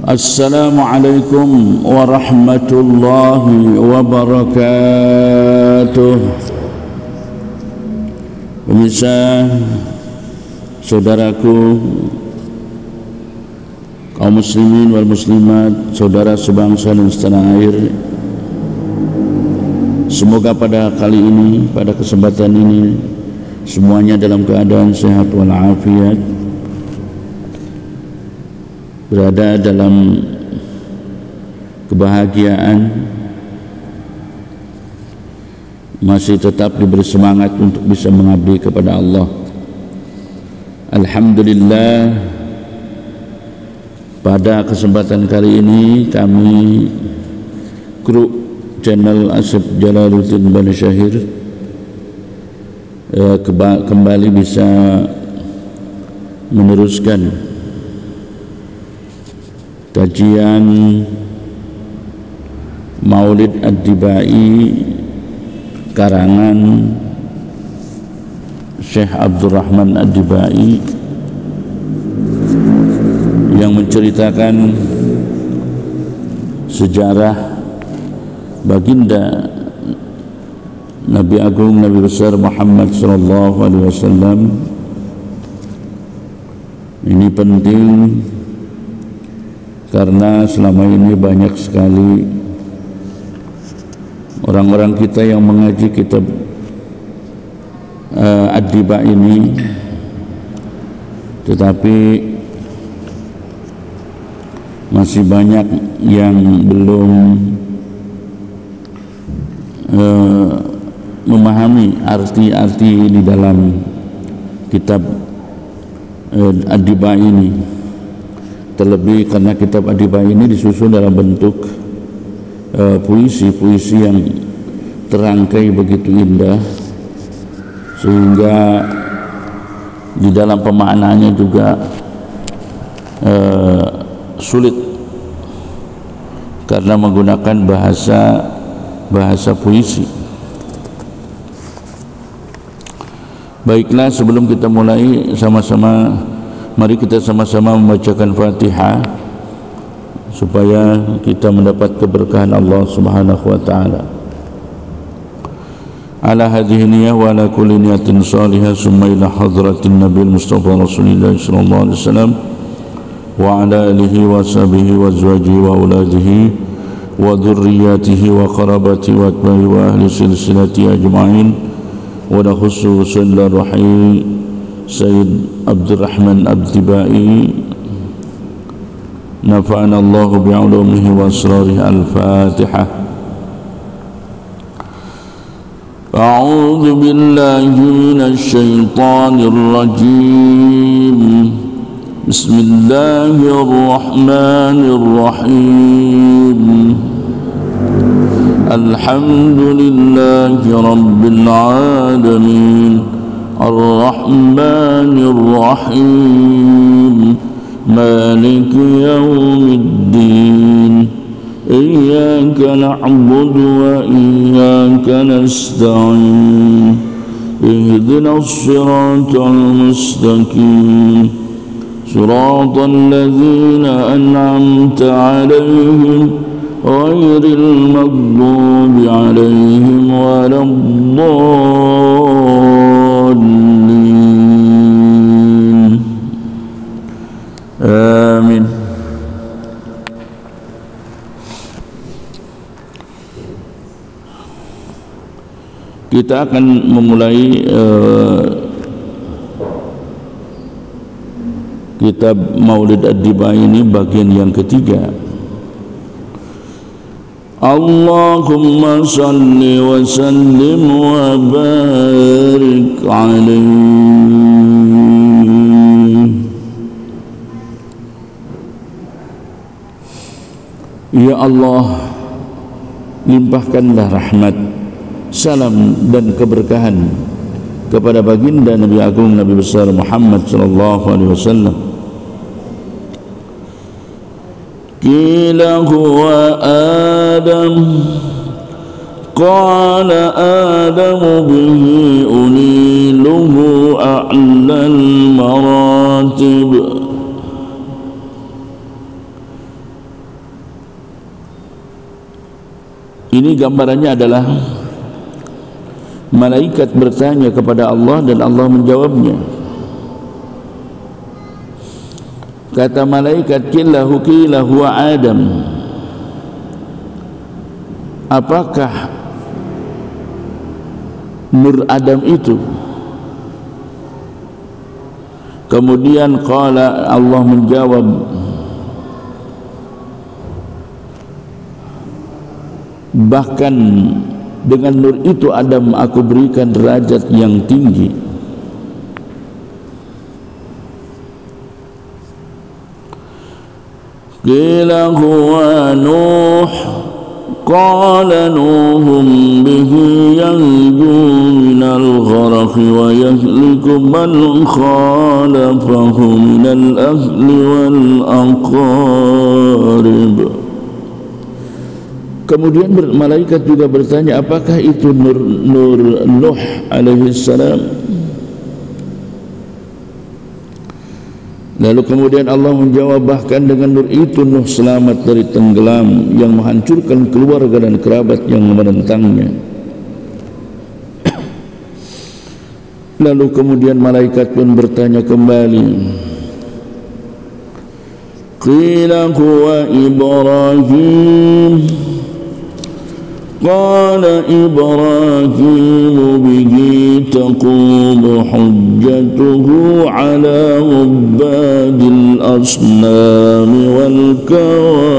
Assalamualaikum warahmatullahi wabarakatuh. Pemirsa, saudaraku, kaum muslimin wal muslimat, saudara sebangsa dan setanah air, semoga pada kali ini, pada kesempatan ini, semuanya dalam keadaan sehat walafiat, berada dalam kebahagiaan, masih tetap diberi semangat untuk bisa mengabdi kepada Allah. Alhamdulillah, pada kesempatan kali ini kami kru channel Asep Jalaluddin Bani Syahir kembali bisa meneruskan kajian Maulid Ad-Dibai karangan Syekh Abdurrahman Ad-Dibai yang menceritakan sejarah baginda Nabi Agung, Nabi besar Muhammad sallallahu alaihi wasallam. Ini penting karena selama ini banyak sekali orang-orang kita yang mengaji kitab Ad-Diba ini, tetapi masih banyak yang belum memahami arti-arti di dalam kitab Ad-Diba ini. Terlebih karena kitab Ad-Diba ini disusun dalam bentuk puisi-puisi yang terangkai begitu indah, sehingga di dalam pemaknaannya juga sulit karena menggunakan bahasa puisi. Baiklah, sebelum kita mulai mari kita sama-sama membacakan Fatihah supaya kita mendapat keberkahan Allah Subhanahu wa taala. Ala hadhihi niyyah wa ala kulli niyatin salihah summa ila hadratin Nabi Mustafa Rasulullah sallallahu alaihi wasallam wa ala alihi wa sahbihi wa azwajihi wa auladihi wa dhurriyyatihi wa qarabatihi wa atba'ihi wa ahli silsilati ajma'in wa nakhussu sallallahu alaihi Sayyid Abdurrahman Ad-Dibai nafa'ana Allah bi'ulumihi wa asrarihi. Al-Fatihah. A'udzu billahi minasy syaithanir rajim. Bismillahirrahmanirrahim. Alhamdulillahi rabbil alamin, الرحمن الرحيم مالك يوم الدين إياك نعبد وإياك نستعين اهدنا الصراط المستقيم صراط الذين أنعمت عليهم غير المغضوب عليهم ولا الضالين. Amin. Kita akan memulai kitab Maulid Ad-Diba ini bagian yang ketiga. Allahumma salli wa sallim wa barik alaihi. Ya Allah, limpahkanlah rahmat, salam dan keberkahan kepada baginda Nabi Agung Nabi besar Muhammad sallallahu alaihi wasallam. Qila huwa Adam, qala Adam bihi uniluhu a'lal maratib. Ini gambarannya adalah malaikat bertanya kepada Allah dan Allah menjawabnya. Kata malaikat, qila huwa Adam, apakah Nur Adam itu? Kemudian qala, Allah menjawab, bahkan dengan nur itu Adam aku berikan derajat yang tinggi. Qila huwa Nuh, qala Nuhum bihi yanju minal gharaqi wa yahliku man khalafahu minal ahli wal aqarib. Kemudian malaikat juga bertanya, apakah itu nur Nuh alaihi salam? Lalu kemudian Allah menjawab, bahkan dengan nur itu Nuh selamat dari tenggelam yang menghancurkan keluarga dan kerabat yang menentangnya. Lalu kemudian malaikat pun bertanya kembali, qila huwa Ibrahim, qala Ibrahim bihi taqumu hujjatuhu ala ubbadil asnami wal kawakib.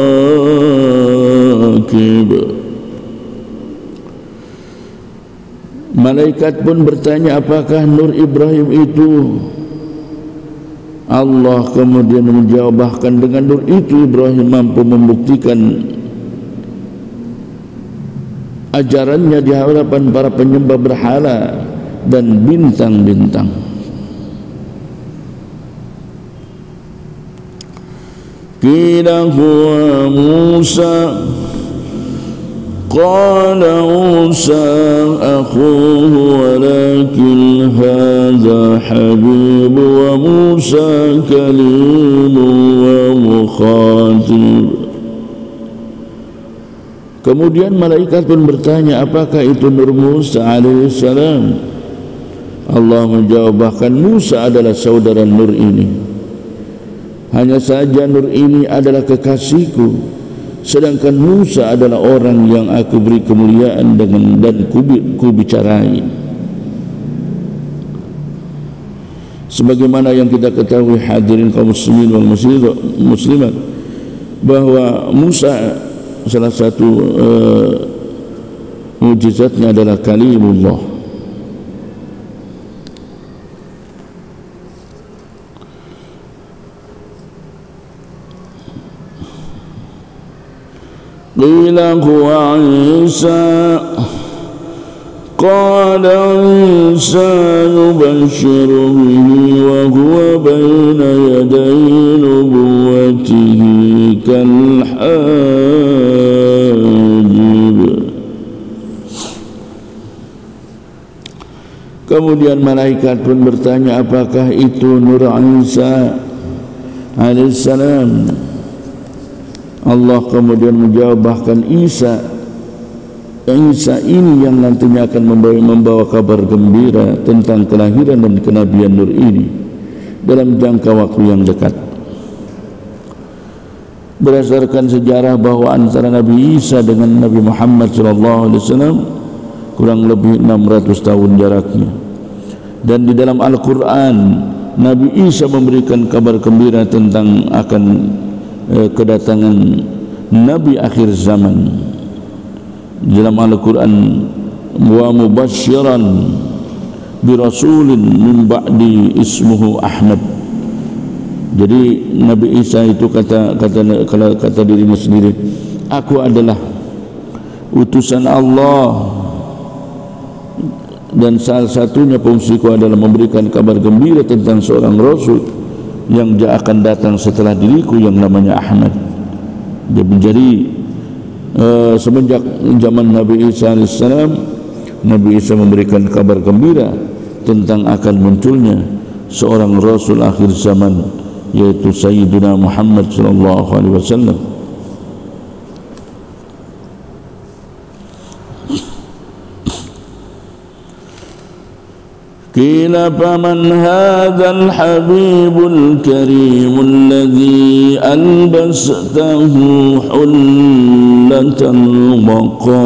Malaikat pun bertanya, apakah nur Ibrahim itu? Allah kemudian menjawab, bahkan dengan nur itu Ibrahim mampu membuktikan ajarannya di hadapan para penyembah berhala dan bintang-bintang. Qila huwa Musa, qala Musa akhuhu walakin hadha habibu wa Musa kalimu wa mukhatib. Kemudian malaikat pun bertanya, apakah itu Nur Musa alaihissalam? Allah menjawab, bahkan Musa adalah saudara Nur ini. Hanya saja Nur ini adalah kekasihku, sedangkan Musa adalah orang yang aku beri kemuliaan dan ku bicarai. Sebagaimana yang kita ketahui hadirin kaum muslimin wal muslimat, bahwa Musa salah satu mukjizatnya adalah kalimullah. Qila huwa Isa, qala Isa yubashiru bihi wa huwa bayna yaday nubuwwatihi kal hajib. Kemudian malaikat pun bertanya, apakah itu Nur Isa alaihissalam? Allah kemudian menjawab, bahkan Isa ini yang nantinya akan membawa kabar gembira tentang kelahiran dan kenabian Nur ini dalam jangka waktu yang dekat. Berdasarkan sejarah bahwa antara Nabi Isa dengan Nabi Muhammad SAW kurang lebih 600 tahun jaraknya, dan di dalam Al-Quran Nabi Isa memberikan kabar gembira tentang akan kedatangan Nabi akhir zaman. Dalam Al-Quran, wa mubasyiran bi rasulin min ba'di ismuhu Ahmad. Jadi Nabi Isa itu kata dirinya sendiri, aku adalah utusan Allah, dan salah satunya fungsiku adalah memberikan kabar gembira tentang seorang Rasul yang akan datang setelah diriku yang namanya Ahmad. Dia menjadi semenjak zaman Nabi Isa AS, Nabi Isa memberikan kabar gembira tentang akan munculnya seorang Rasul akhir zaman, yaitu Sayyidina Muhammad sallallahu alaihi wasallam. Qila faman hadzal habibul karimul ladzi albastahu hullatal waqar.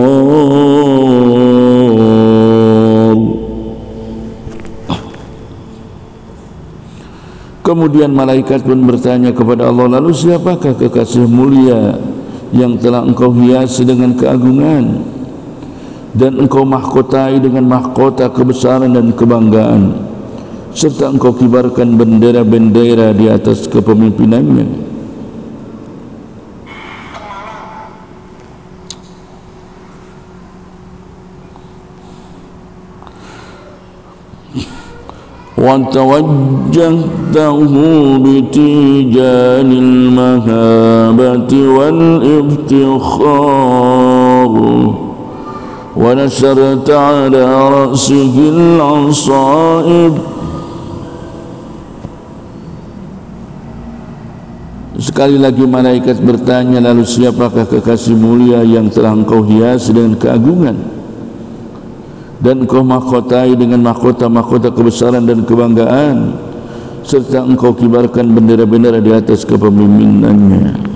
Kemudian malaikat pun bertanya kepada Allah, lalu siapakah kekasih mulia yang telah engkau hiasi dengan keagungan dan engkau mahkotai dengan mahkota kebesaran dan kebanggaan, serta engkau kibarkan bendera-bendera di atas kepemimpinannya? Wa tawajjahtahu bitijanil mahabati wal iftikhar wa nasarta ala ra'sihil asaib. Sekali lagi malaikat bertanya, lalu siapakah kekasih mulia yang telah engkau hiasi dengan keagungan dan engkau mahkotai dengan mahkota-mahkota kebesaran dan kebanggaan, serta engkau kibarkan bendera-bendera di atas kepemimpinannya?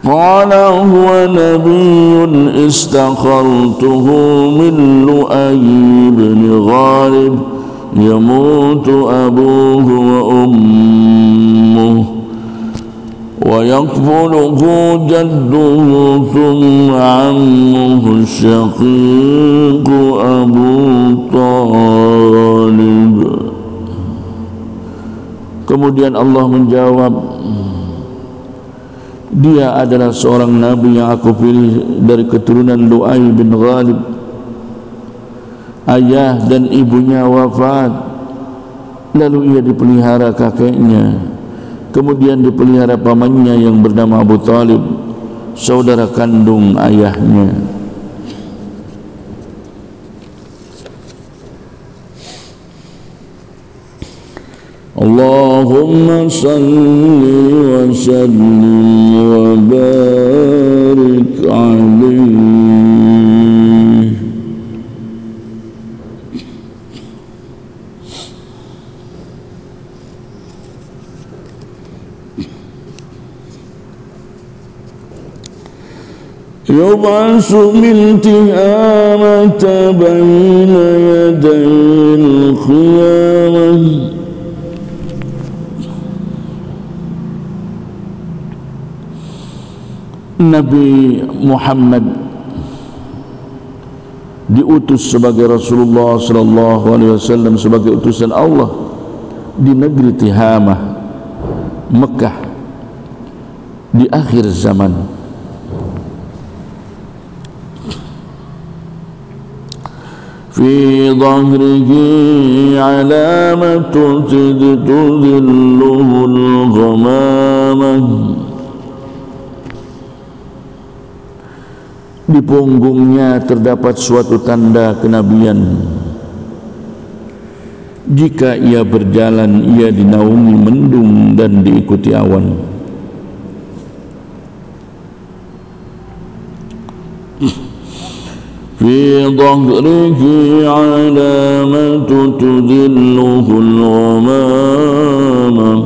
Qala huwa nabiyyun istakhartuhu min Lu'ay bin Ghalib yamutu abuhu wa ummuhu wa yakfuluhu jadduhu thumma ammuhu syaqiqu Abu Talib. Kemudian Allah menjawab, dia adalah seorang nabi yang aku pilih dari keturunan Lu'ay bin Ghalib. Ayah dan ibunya wafat, lalu ia dipelihara kakeknya, kemudian dipelihara pamannya yang bernama Abu Talib, saudara kandung ayahnya. Allahumma salli wa sallim wa barik alaihi. Yub'asu min tihamata bayna yadayil qiyamah. Nabi Muhammad diutus sebagai Rasulullah sallallahu alaihi wasallam, sebagai utusan Allah di negeri Tihamah, Mekah, di akhir zaman. Fi dhahrihi alamatu tudhilluhul ghamamah. Di punggungnya terdapat suatu tanda kenabian. Jika ia berjalan, ia dinaungi mendung dan diikuti awan. Fi dhahrihi alamatu tudhilluhul ghamamah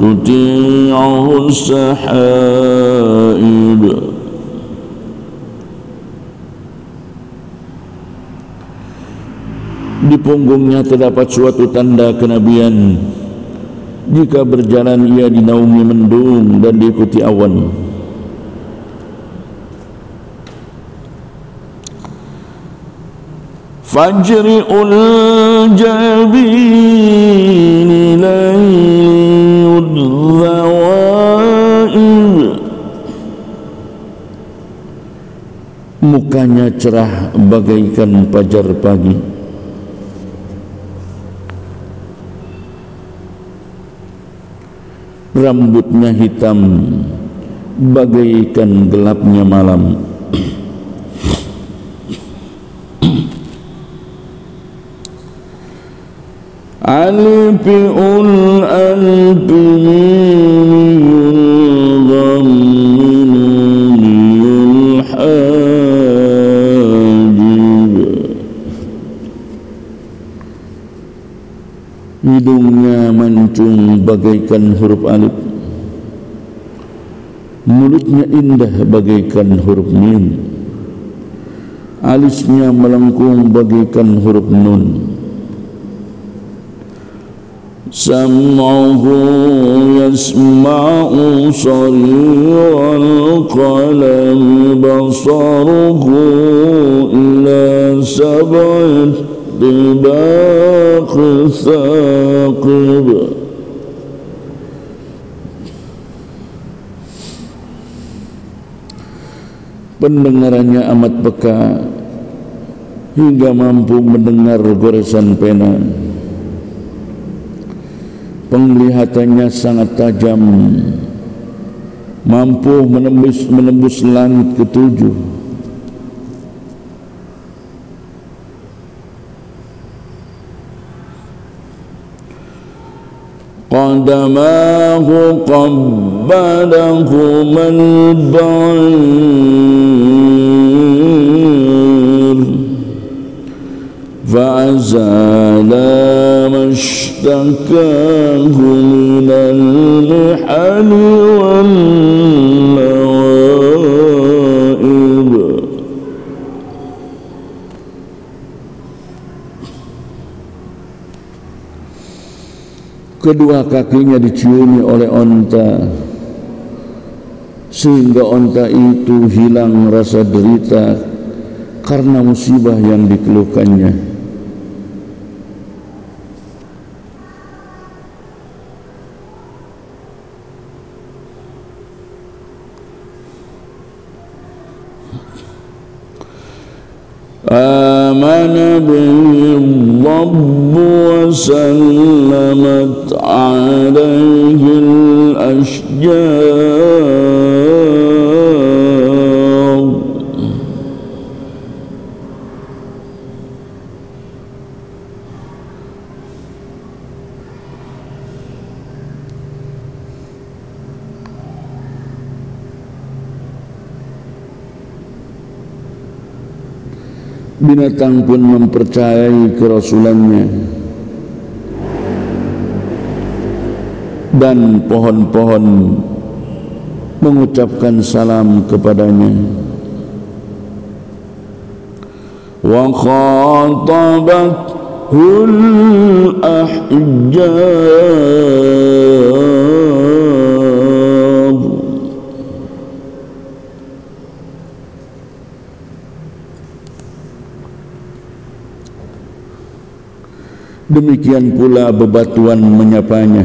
tuti'uhu as-sahaib. Di punggungnya terdapat suatu tanda kenabian. Jika berjalan, ia dinaungi mendung dan diikuti awan. Fajri'ul jabini laylud dhawa'i Mukanya cerah bagaikan fajar pagi. Rambutnya hitam bagaikan gelapnya malam. Alifi'ul alfiyul ghamminul hajib. Hidungnya mancung bagaikan huruf alif, mulutnya indah bagaikan huruf mim, alisnya melengkung bagaikan huruf nun. Sam'uhu yasma'u sariral qalami, basaruhu ila sab'in tibaqi thaqib. Pendengarannya amat peka hingga mampu mendengar goresan pena. Penglihatannya sangat tajam, mampu menembus langit ketujuh. Qadamahu qabbadahu man ba'ir, fa'azala mashtakahu minal mihani wal nawaib. Kedua kakinya diciumi oleh onta, sehingga onta itu hilang rasa derita karena musibah yang dikeluhkannya. Amana bihi Rabbu wa sallamat alaihi al-ashjar. Binatang pun mempercayai kerasulannya, dan pohon-pohon mengucapkan salam kepadanya. Wa khatabathul ahjar. Demikian pula bebatuan menyapanya.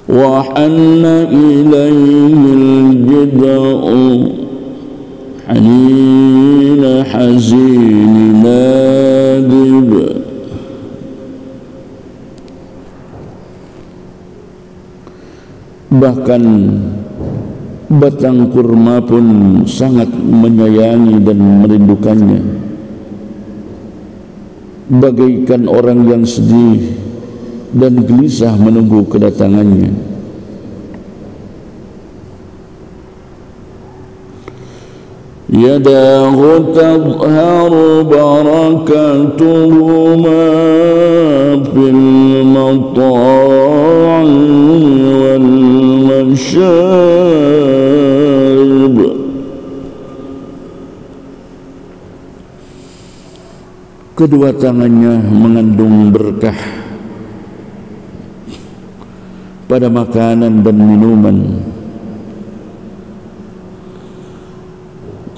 Wa hanna ilayhi al-jida'u hanina hazin nadib. Bahkan batang kurma pun sangat menyayangi dan merindukannya, bagaikan orang yang sedih dan gelisah menunggu kedatangannya. Yadahu tadharu barakatuhuma fil mata'i wal masyarib. Kedua tangannya mengandung berkah pada makanan dan minuman.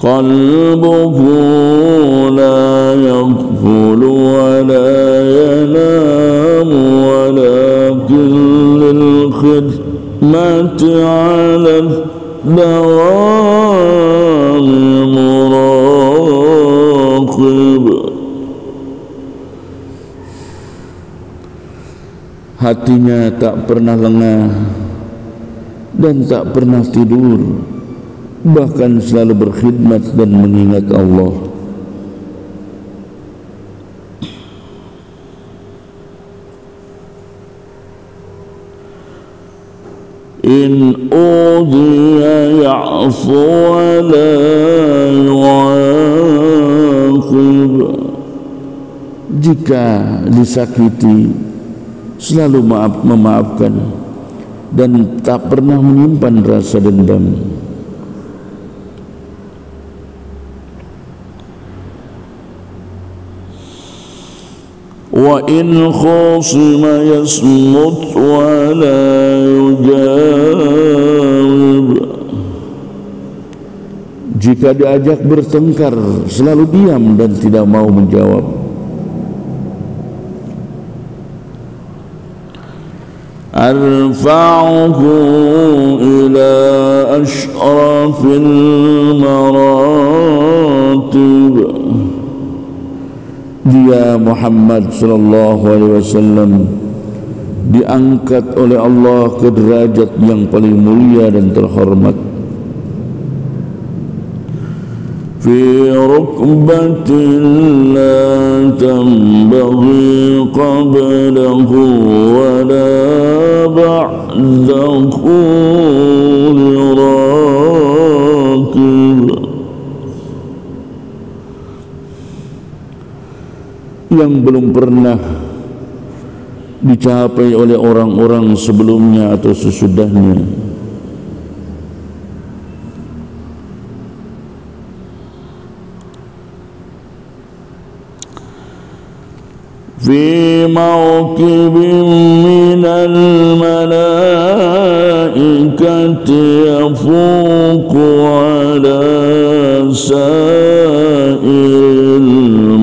Qalbuhu la yaghfulu wa la yanamu walakin lil khidmati على الدوام مراقب. Hatinya tak pernah lengah dan tak pernah tidur, bahkan selalu berkhidmat dan mengingat Allah. In udhiya ya'fu wa la yu'aqib. Jika disakiti selalu memaafkan dan tak pernah menyimpan rasa dendam. Wa in khusima yasmut wa la yujawib. Jika diajak bertengkar selalu diam dan tidak mau menjawab. Arfa'uhu ila ashrafil maratib. Dia Muhammad sallallahu alaihi wasallam diangkat oleh Allah ke derajat yang paling mulia dan terhormat. Fi rukbatin la tanbaghi qablahu wa la ba'dahu lirakib. Yang belum pernah dicapai oleh orang-orang sebelumnya atau sesudahnya. Fi mawkibin minal malaikati yafuqu ala sa'il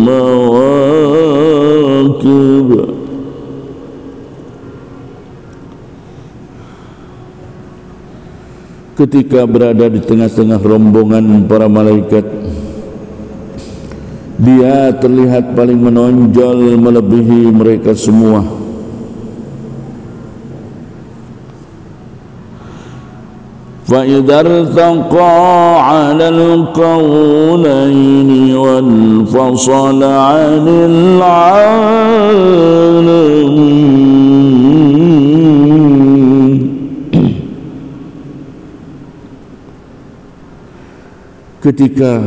mawakib. Ketika berada di tengah-tengah rombongan para malaikat, dia terlihat paling menonjol melebihi mereka semua. فَإِذَا ارْتَقَى عَلَى الْقَوْلَيْنِ وَانْفَصَلَ عَنِ الْعَالَمِينَ. Ketika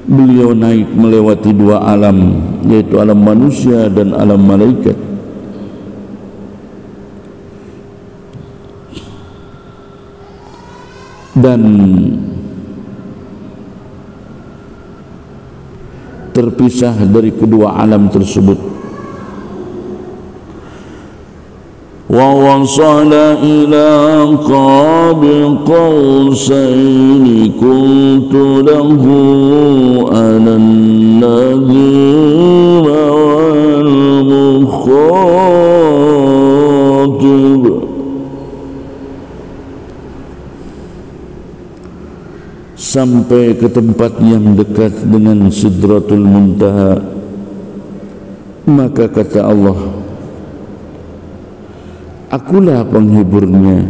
beliau naik melewati dua alam, yaitu alam manusia dan alam malaikat, dan terpisah dari kedua alam tersebut. Wa wasala ila qabi qausaini kuntu lahu ana an-nadhim wal mukhatib. Sampai ke tempat yang dekat dengan Sidratul Muntaha. Maka kata Allah, akulah penghiburnya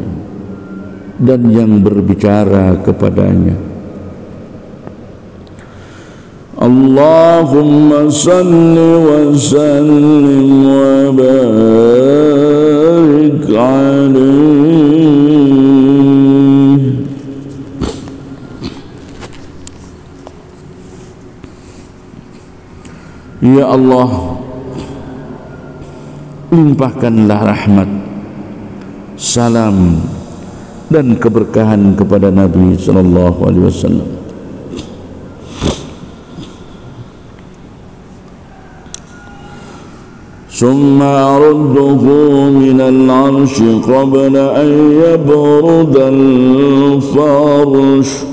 dan yang berbicara kepadanya. Allahumma salli wa sallim wa barik alaihi. Ya Allah, limpahkanlah rahmat, salam dan keberkahan kepada Nabi sallallahu alaihi wasallam. Summa arudduhu minal arshi qabla an yabrudal farsh.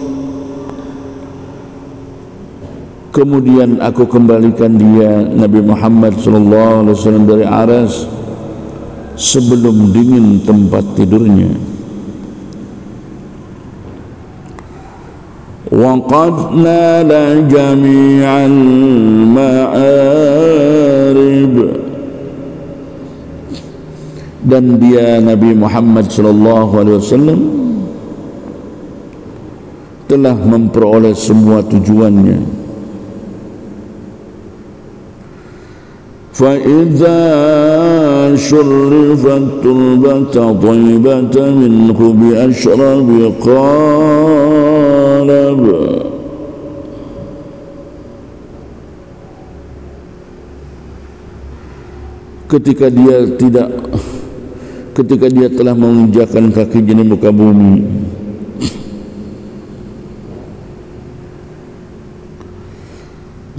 Kemudian aku kembalikan dia Nabi Muhammad sallallahu alaihi wasallam dari aras sebelum dingin tempat tidurnya. Waqad nala jami'al ma'arib, dan dia Nabi Muhammad sallallahu alaihi wasallam telah memperoleh semua tujuannya. Fa idza syurrifat turbata thayyibata minhu bi ashrabi qalab, ketika dia telah menginjakkan kakinya di muka bumi,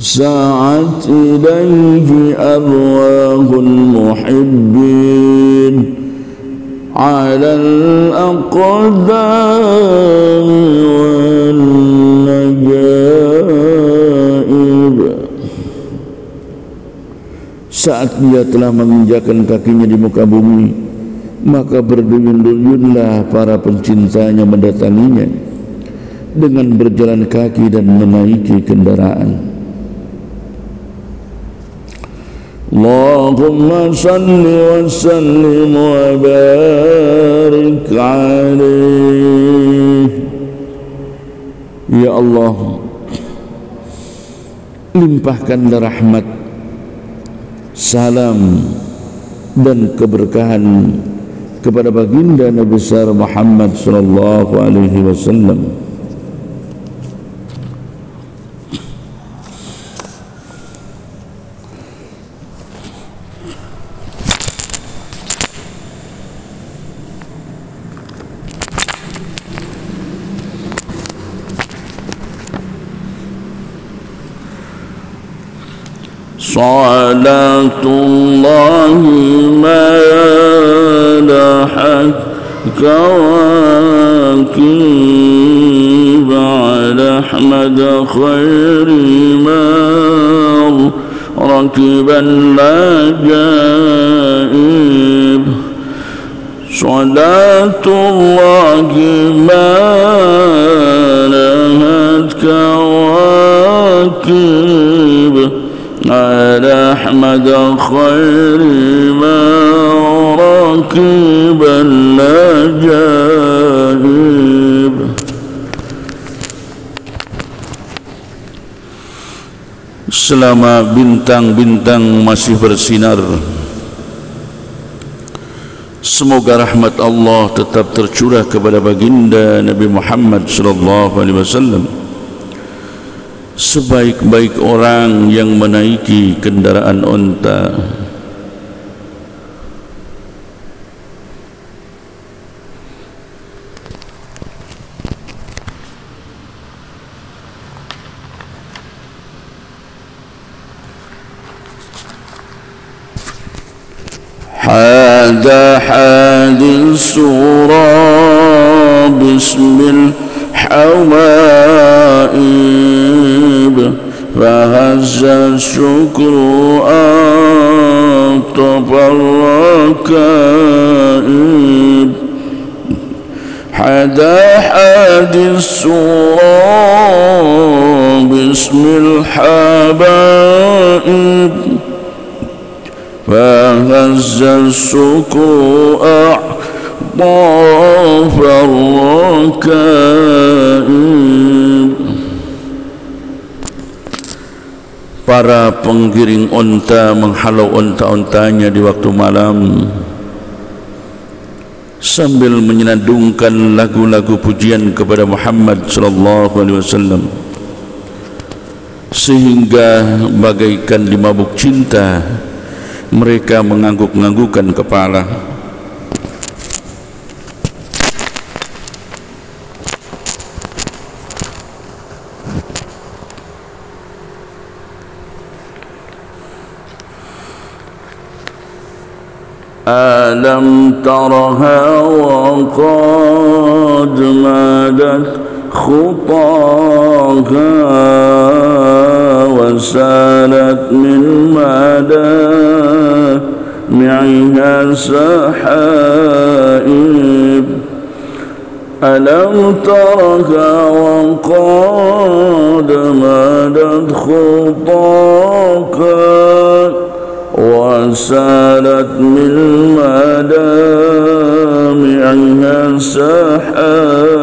sa'at ilaihi arwahul muhibbin ala al-aqdam wal najaib. Saat dia telah menginjakkan kakinya di muka bumi, maka berduyun-duyunlah para pencintanya mendatanginya dengan berjalan kaki dan menaiki kendaraan. Allahumma salli wa sallim wa barik alaih. Ya Allah, limpahkanlah rahmat, salam dan keberkahan kepada baginda Nabi besar Muhammad sallallahu alaihi wasallam. Salatullahi ma lahat kawakib ala Ahmad khairi mar rakiban lajaib. Salatullahi ma lahat kawakib ala Ahmad khairi ma rakiban lajaib. Selama bintang-bintang masih bersinar, semoga rahmat Allah tetap tercurah kepada baginda Nabi Muhammad sallallahu alaihi wasallam, sebaik-baik orang yang menaiki kendaraan unta. Hada hadis surah bismil hawaib, fahazza syukru atafar rakaib. Hada hadis surah bismil habaib, fahazza syukru atafar rakaib. Para penggiring unta menghalau unta-untanya di waktu malam sambil menyenandungkan lagu-lagu pujian kepada Muhammad sallallahu alaihi wasallam, sehingga bagaikan dimabuk cinta mereka mengangguk-anggukkan kepala. Alam taraha wa qad madat khutaha wa salat min madat معها سحائب ألم ترها وقد مدت خطاك وسالت من مدامعها سحائب.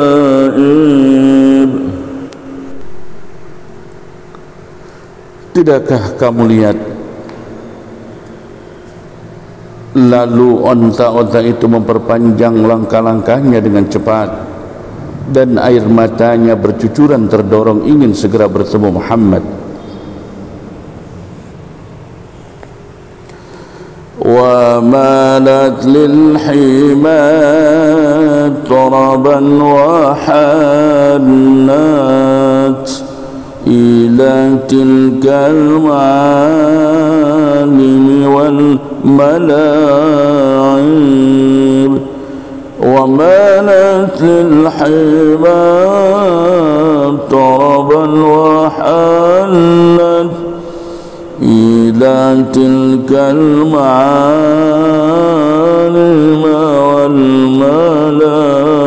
Tidakkah kamu lihat lalu onta-onta itu memperpanjang langkah-langkahnya dengan cepat dan air matanya bercucuran terdorong ingin segera bertemu Muhammad. Wa malat lil himat taraban wa hannat ila tilkal ma'alim wal mala'ib wa malat lil himat taraban wa hannat ila tilkal ma'alim wal mala'ib.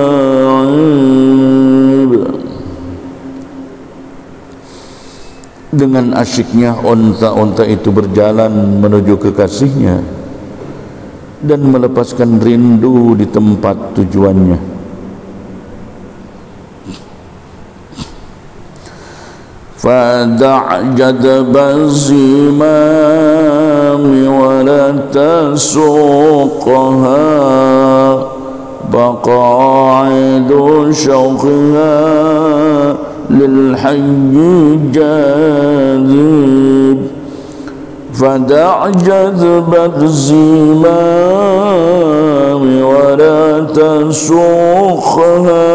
Dengan asyiknya onta-onta itu berjalan menuju kekasihnya dan melepaskan rindu di tempat tujuannya. Fada' jadba zimami wa la tasuqha baqa'idu syawqiha للحي جاذب فدع جذب الزمام ولا تسوقها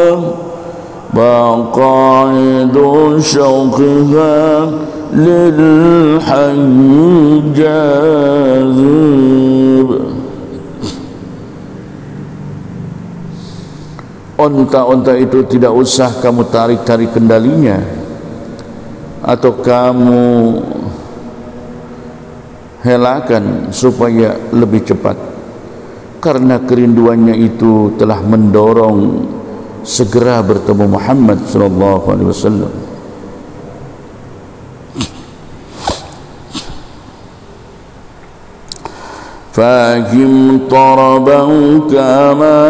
بقاعد شوقها للحي جاذب. Onta-onta itu tidak usah kamu tarik-tarik kendalinya atau kamu helakan supaya lebih cepat, karena kerinduannya itu telah mendorong segera bertemu Muhammad sallallahu alaihi wasallam. Fahim taraban kama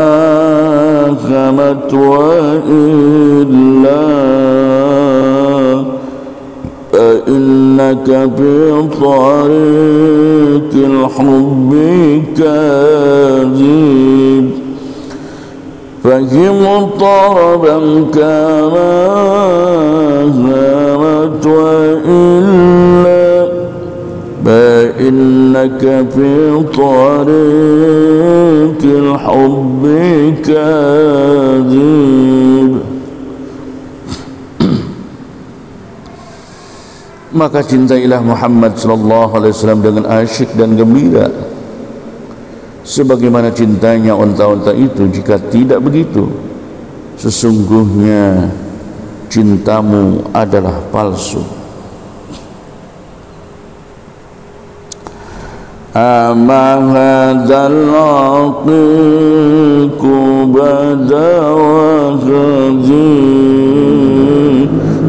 khamat wa illa fa innaka fi tariqil hubbi kadhib. Fahim taraban kama khamat wa illa فإنك في طريق الحب كاذب. Maka cintailah Muhammad sallallahu alaihi wasallam dengan asyik dan gembira sebagaimana cintanya onta-onta itu. Jika tidak begitu, sesungguhnya cintamu adalah palsu. Ama hadzal aqiqu bada wa ghazi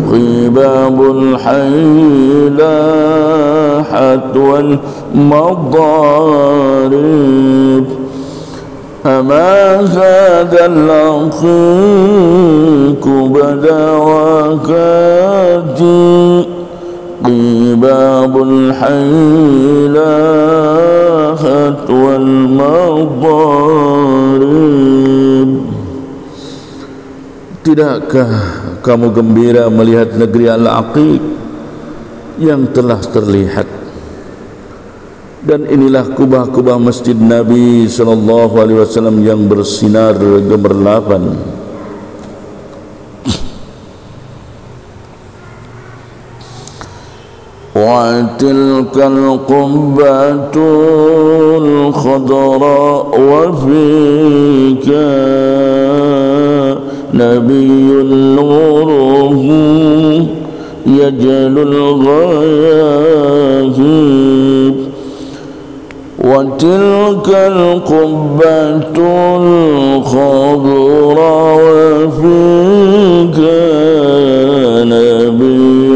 qibabul haylahat wal madarib. Ama hadzal aqiqu bada wa ghazi qibabul haylahat wal madarib. Tidakkah kamu gembira melihat negeri Al-Aqiq yang telah terlihat? Dan inilah kubah-kubah masjid Nabi sallallahu alaihi wasallam yang bersinar gemerlapan. وتلك القبة الخضراء وفيك نبي نوره يجل الغياهب وتلك القبة الخضراء وفيك نبي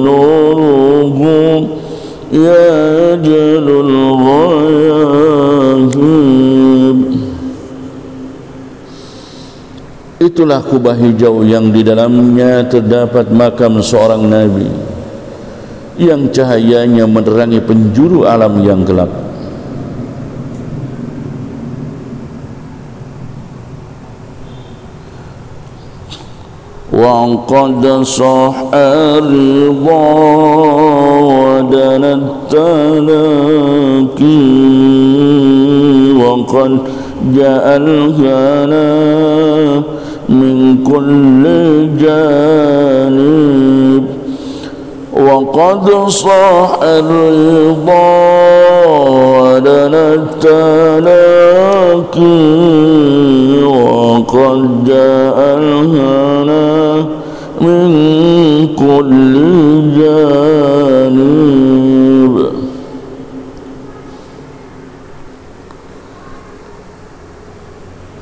نوره يجل الغياهب. Itulah kubah hijau yang di dalamnya terdapat makam seorang nabi yang cahayanya menerangi penjuru alam yang gelap. وقد صح الرضا ودنا التلاقي وقد جاء الهنا من كل جانب وقد صح الرضا ودنا التلاقي وقد جاء الهنا من كل جانب.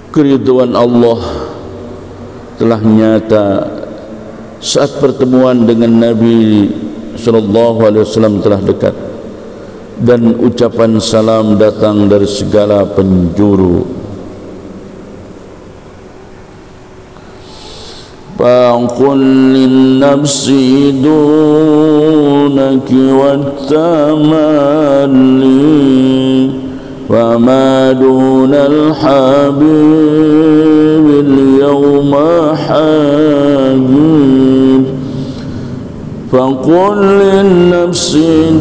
Keridhaan Allah telah nyata saat pertemuan dengan Nabi sallallahu alaihi wasallam telah dekat dan ucapan salam datang dari segala penjuru. فقل للنفس دونك والتملي وما دون الحبيب اليوم حاجب فقل للنفس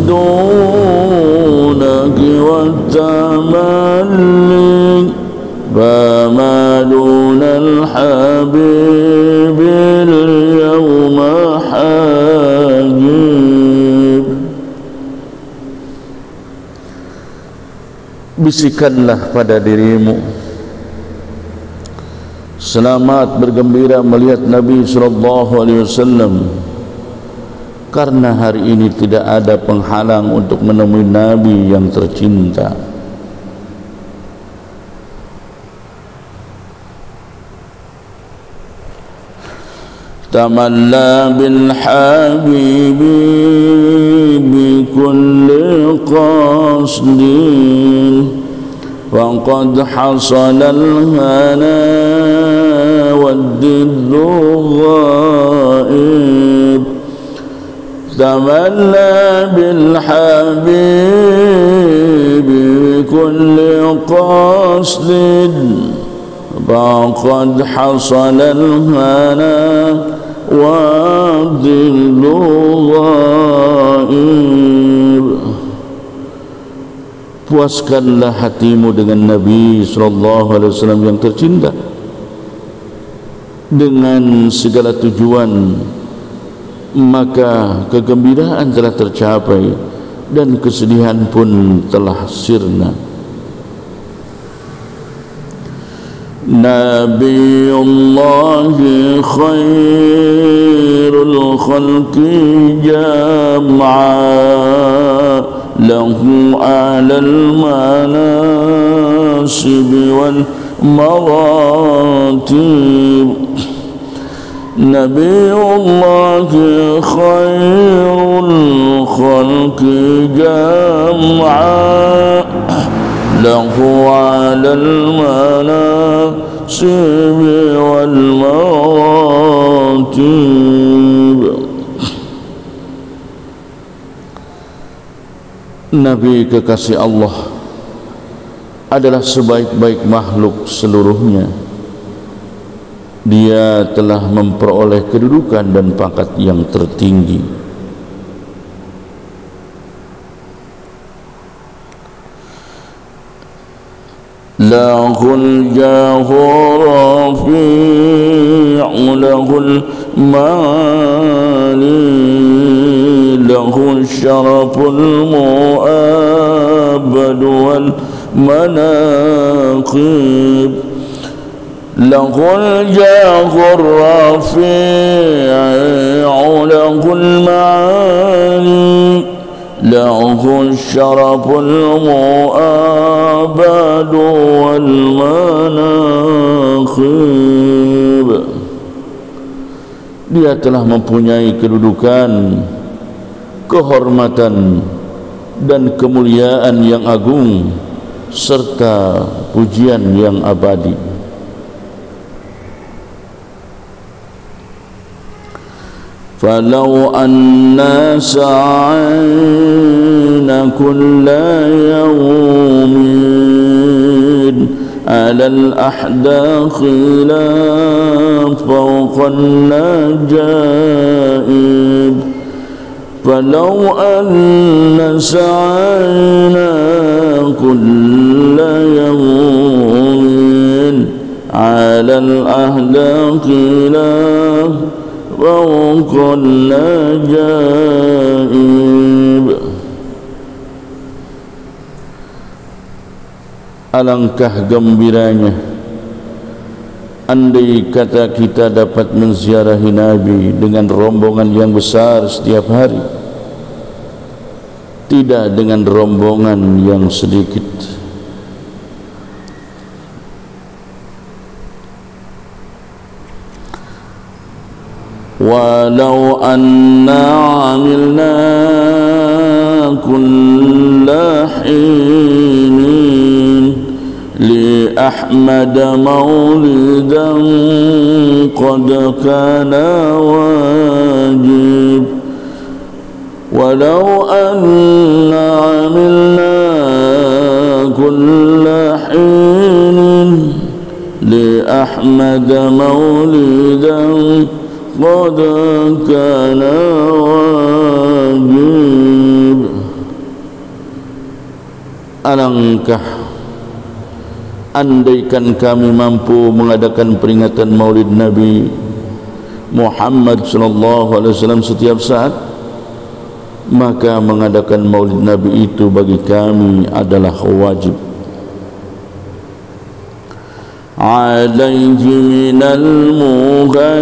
دونك والتملي فما دون الحبيب اليوم حاجب. Bisikanlah pada dirimu, selamat bergembira melihat Nabi sallallahu alaihi wasallam, karena hari ini tidak ada penghalang untuk menemui Nabi yang tercinta. Tamalla bil habibi bi kulli qasdin faqad hasala al-hana wad-dillu ghaib. Tamalla bil habibi bi kulli qasdin faqad hasala al-hana wad-dillu ghaib. Puaskanlah hatimu dengan Nabi sallallahu alaihi wasallam yang tercinta dengan segala tujuan, maka kegembiraan telah tercapai dan kesedihan pun telah sirna. Nabiyullahi khairul khalqi jam'a lahu a'lal manasib wal maratib. Nabiyullahi khairul khalqi jam'a lahu 'alal manasib wal maratib. Nabi kekasih Allah adalah sebaik-baik makhluk seluruhnya. Dia telah memperoleh kedudukan dan pangkat yang tertinggi. Lahul jahu rafi'u lahul mali lahul syaraful mu'abad wal manaqib. Lahul jahu rafi'u lahul mali له الشرف المؤبد والمناقب. Dia telah mempunyai kedudukan, kehormatan dan kemuliaan yang agung serta pujian yang abadi. Falau anna sa'ayna kulla yawmin ala al-ahdaqi la fawqa al-najaib. Falau anna sa'ayna kulla yawmin ala al-ahdaqi la fawqa al-najaib. Alangkah gembiranya andai kata kita dapat menziarahi Nabi dengan rombongan yang besar setiap hari, tidak dengan rombongan yang sedikit. Walau anna amilna kulla hinin li Ahmad maulidan qad kana wajib. Walau anna amilna kulla hinin li Ahmad maulidan qad kana wajib. Alangkah andaikan kami mampu mengadakan peringatan Maulid Nabi Muhammad sallallahu alaihi wasallam setiap saat, maka mengadakan Maulid Nabi itu bagi kami adalah wajib. عليه من المهيمن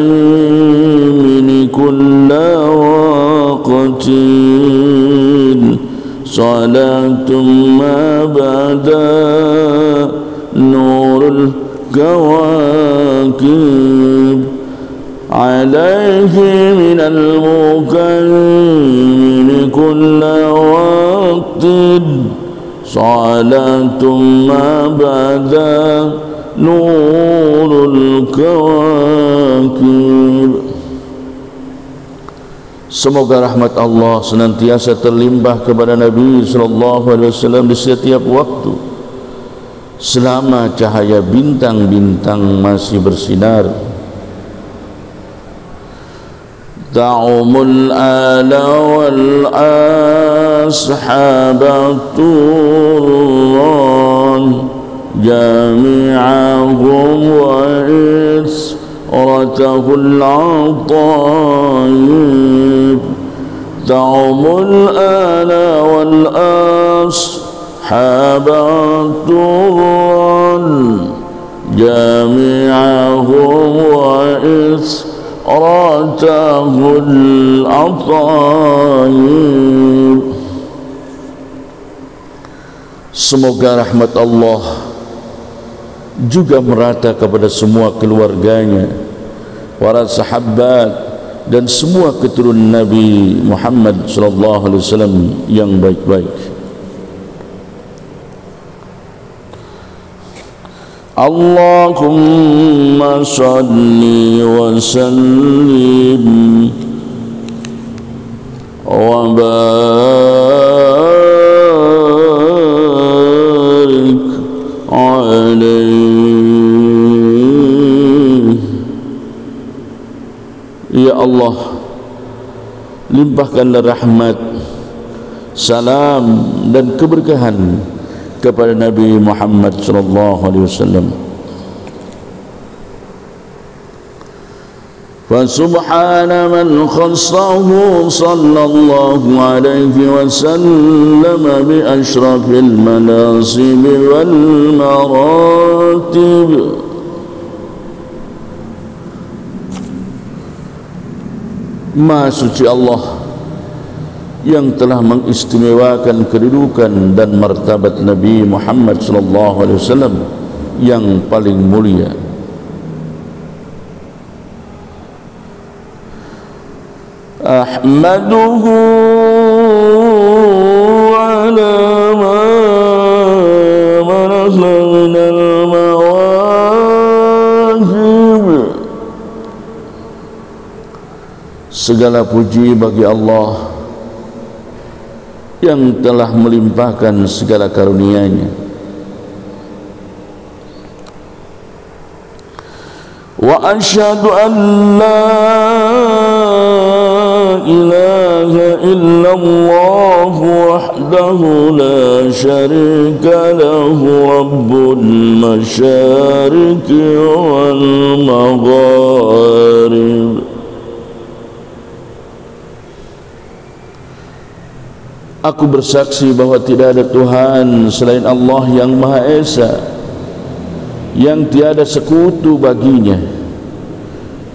كل وقت صلاة ما بعد نور الكواكب. عليه من المهيمن كل وقت صلاة ما بعد nurul kawakib. Semoga rahmat Allah senantiasa terlimpah kepada Nabi sallallahu alaihi wasallam di setiap waktu selama cahaya bintang-bintang masih bersinar. Ta'umul ala wal ashabaturran جميعهم وإسرته العطايب. تعم الآن والأصحاب الطران جميعهم وإسرته العطايب. Semoga rahmat Allah juga merata kepada semua keluarganya, para sahabat dan semua keturunan Nabi Muhammad sallallahu alaihi wasallam yang baik-baik. Allahumma salli wa sallim wa barik alaihi. Ya Allah, limpahkanlah rahmat, salam dan keberkahan kepada Nabi Muhammad sallallahu alaihi wasallam. فسبحان من خصه صلى الله عليه وسلم بأشرف المناصب والمراتب. Maha suci Allah yang telah mengistimewakan kedudukan dan martabat Nabi Muhammad sallallahu alaihi wasallam yang paling mulia. Ahmaduhu ala ma manasa minal mawahib. Segala puji bagi Allah yang telah melimpahkan segala karunia-Nya. Wa asyhadu an la ilaha illallah wahdahu la syarika lahu rabbul masyariqi wal magharib. Aku bersaksi bahawa tidak ada Tuhan selain Allah yang Maha Esa, yang tiada sekutu baginya,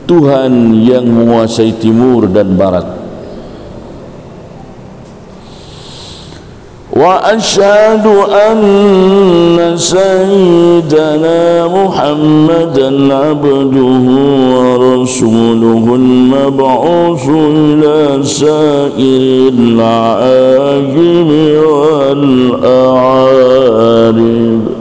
Tuhan yang menguasai timur dan barat. Wa asyhadu anna sayyidana Muhammadan abduhu wa rasuluhu al-mab'utsu ila sa'iril a'ajimi wal a'arib.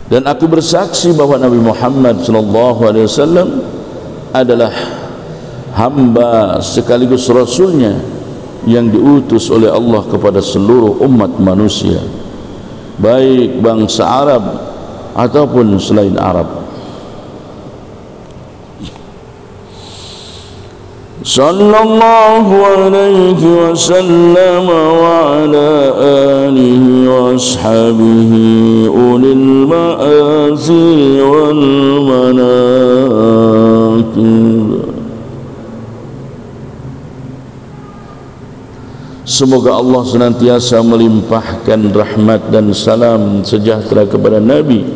Dan aku bersaksi bahawa Nabi Muhammad sallallahu alaihi wasallam adalah hamba sekaligus rasulnya yang diutus oleh Allah kepada seluruh umat manusia, baik bangsa Arab ataupun selain Arab. Sallallahu alaihi wasallam wa ala alihi wa ashabihi ulil ma'asi wal manaqib. Semoga Allah senantiasa melimpahkan rahmat dan salam sejahtera kepada Nabi,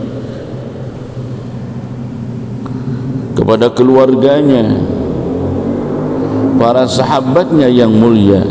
kepada keluarganya, para sahabatnya yang mulia,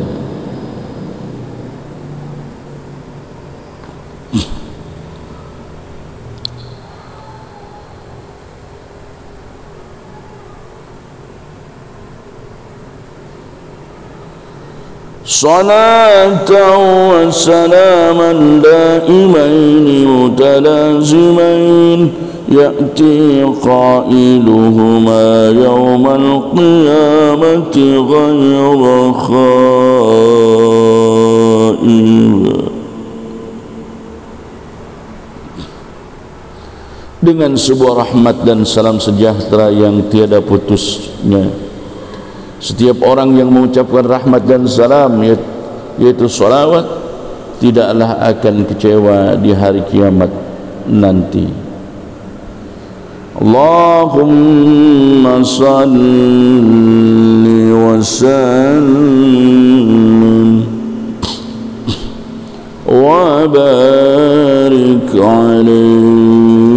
salatan wa salaman daimain mutalazimain ya'ti qailuhuma yawmal qiyamati ghayra khaib. Dengan sebuah rahmat dan salam sejahtera yang tiada putusnya, setiap orang yang mengucapkan rahmat dan salam, yaitu salawat, tidaklah akan kecewa di hari kiamat nanti. Allahumma salli wa sallim wa barik alaihi.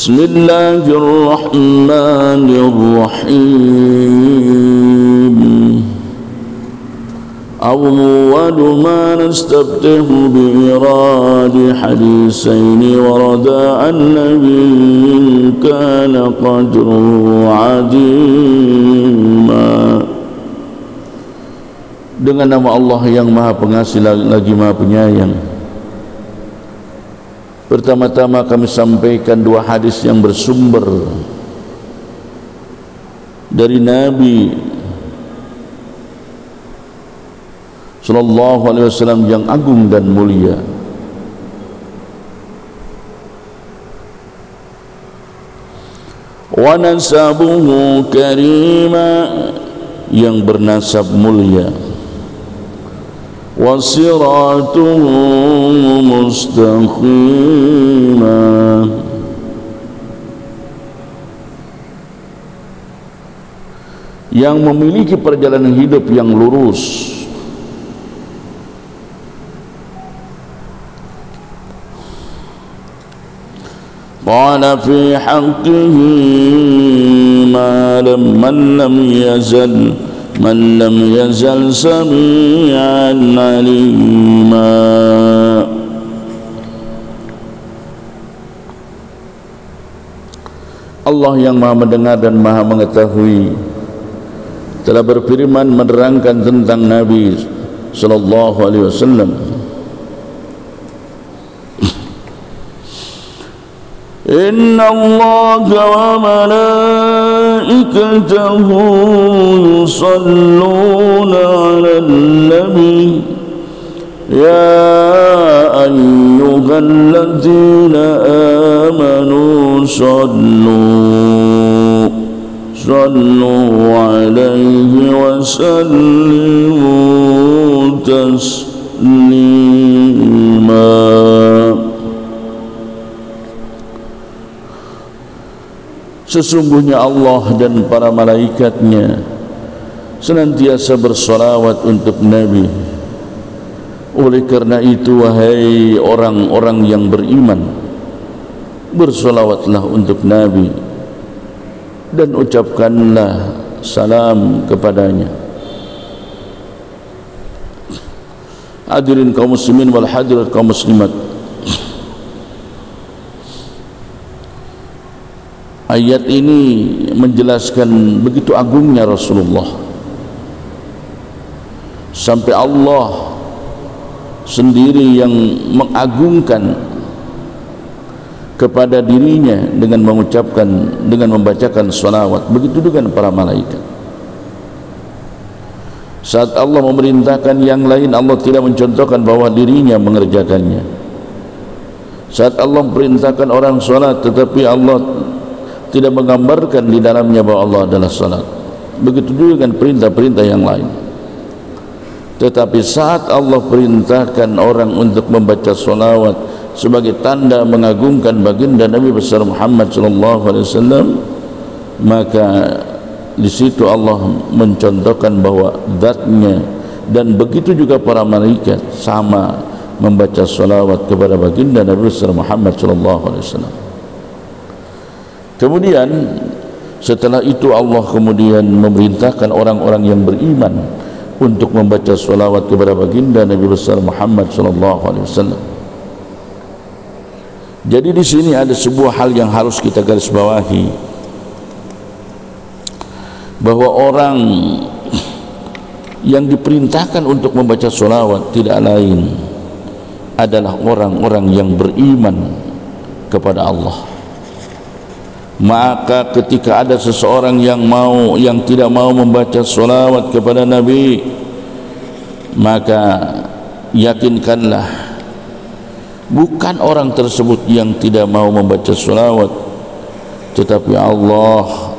Bismillahirrahmanirrahim. Awwalu ma nastabtihu bi iradi hadisaini warada an nabiyyin kana qadruhu adima. Dengan nama Allah yang Maha Pengasih lagi Maha Penyayang, pertama-tama kami sampaikan dua hadis yang bersumber dari Nabi sallallahu alaihi wasallam yang agung dan mulia. Wa nasabuhu karima, yang bernasab mulia. Wa siratuhu mustaqima, yang memiliki perjalanan hidup yang lurus. Qala fi haqqihi man lam yazal sami'an alima. Allah yang Maha mendengar dan Maha mengetahui telah berfirman menerangkan tentang Nabi sallallahu alaihi wasallam, Inna Allah wa malaikatahu yusalluna 'alan nabi ya ayyuhalladzina amanu sallu alaihi wa sallimu taslima. Sesungguhnya Allah dan para malaikatnya senantiasa bersalawat untuk Nabi. Oleh karena itu, wahai orang-orang yang beriman, bersalawatlah untuk Nabi dan ucapkanlah salam kepadanya. Hadirin kaum muslimin wal hadirat kaum muslimat, ayat ini menjelaskan begitu agungnya Rasulullah, sampai Allah sendiri yang mengagungkan kepada dirinya dengan membacakan salawat. Begitu juga para malaikat. Saat Allah memerintahkan yang lain, Allah tidak mencontohkan bahwa dirinya mengerjakannya. Saat Allah memerintahkan orang salat, tetapi Allah tidak menggambarkan di dalamnya bahwa Allah adalah salat. Begitu juga dengan perintah-perintah yang lain. Tetapi saat Allah perintahkan orang untuk membaca salawat sebagai tanda mengagungkan baginda Nabi besar Muhammad sallallahu alaihi wasallam, maka di situ Allah mencontohkan bahwa zatnya, dan begitu juga para malaikat sama membaca salawat kepada baginda Nabi besar Muhammad sallallahu alaihi wasallam. Kemudian setelah itu Allah kemudian memerintahkan orang-orang yang beriman untuk membaca salawat kepada baginda Nabi besar Muhammad sallallahu alaihi wasallam. Jadi di sini ada sebuah hal yang harus kita garis bawahi, bahwa orang yang diperintahkan untuk membaca salawat tidak lain adalah orang-orang yang beriman kepada Allah. Maka ketika ada seseorang yang tidak mau membaca salawat kepada Nabi, maka yakinkanlah bukan orang tersebut yang tidak mau membaca salawat, tetapi Allah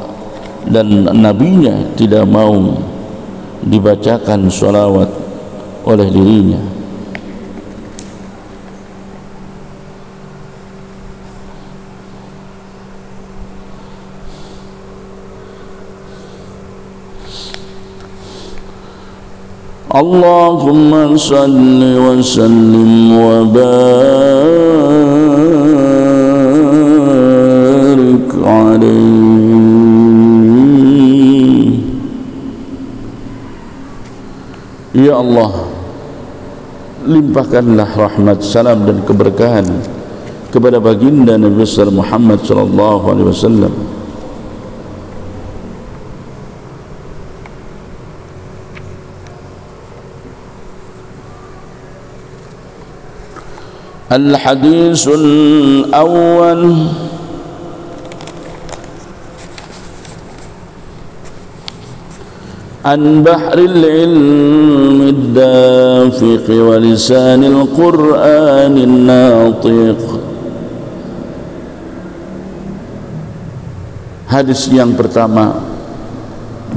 dan Nabinya tidak mau dibacakan salawat oleh dirinya. Allahumma salli wa sallim wa barik alaihi. Ya Allah, limpahkanlah rahmat, salam dan keberkahan kepada baginda Nabi besar Muhammad sallallahu alaihi wasallam. الحديث الأول عن بحر العلم الدافق ولسان القرآن الناطق. Hadis yang pertama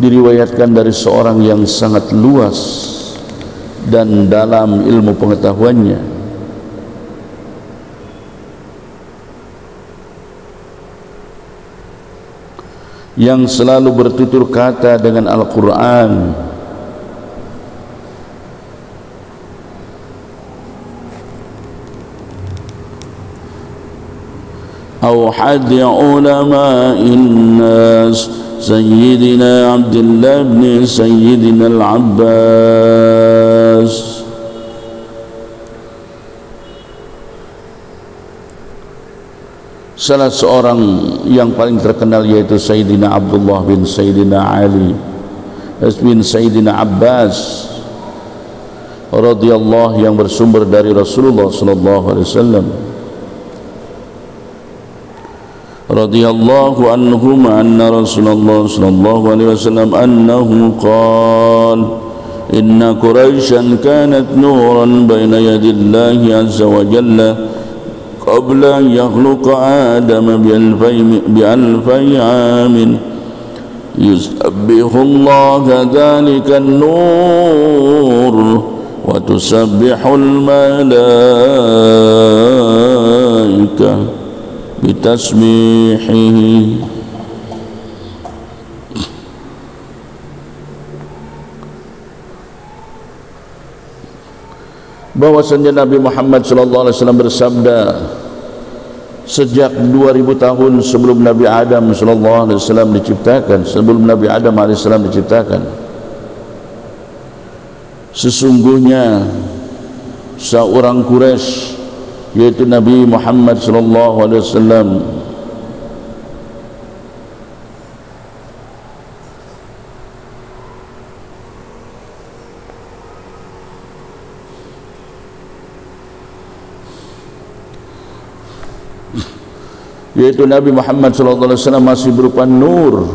diriwayatkan dari seorang yang sangat luas dan dalam ilmu pengetahuannya, yang selalu bertutur kata dengan Al-Quran, أوحد علماء الناس سيدنا عبد الله بن سيدنا العباس. Salah seorang yang paling terkenal yaitu Sayyidina Abdullah bin Sayyidina Ali bin Sayyidina Abbas radhiyallahu, yang bersumber dari Rasulullah sallallahu alaihi wasallam radhiyallahu anhum anna Rasulullah sallallahu alaihi wasallam annahu qala inna Quraisyan kanat nuran baina yadillahi azza wa jalla qabla an yakhluqa Adam bi alfi amin yusabbihu Allah dhalika an-nur wa tusabbihu al-malaikah bitasmihihi. Bahwasanya Nabi Muhammad sallallahu alaihi wasallam bersabda, sejak 2000 tahun sebelum Nabi Adam sallallahu alaihi wasallam diciptakan, sebelum Nabi Adam alaihi salam diciptakan, sesungguhnya seorang Quraisy yaitu Nabi Muhammad sallallahu alaihi wasallam sallallahu alaihi wasallam masih berupa nur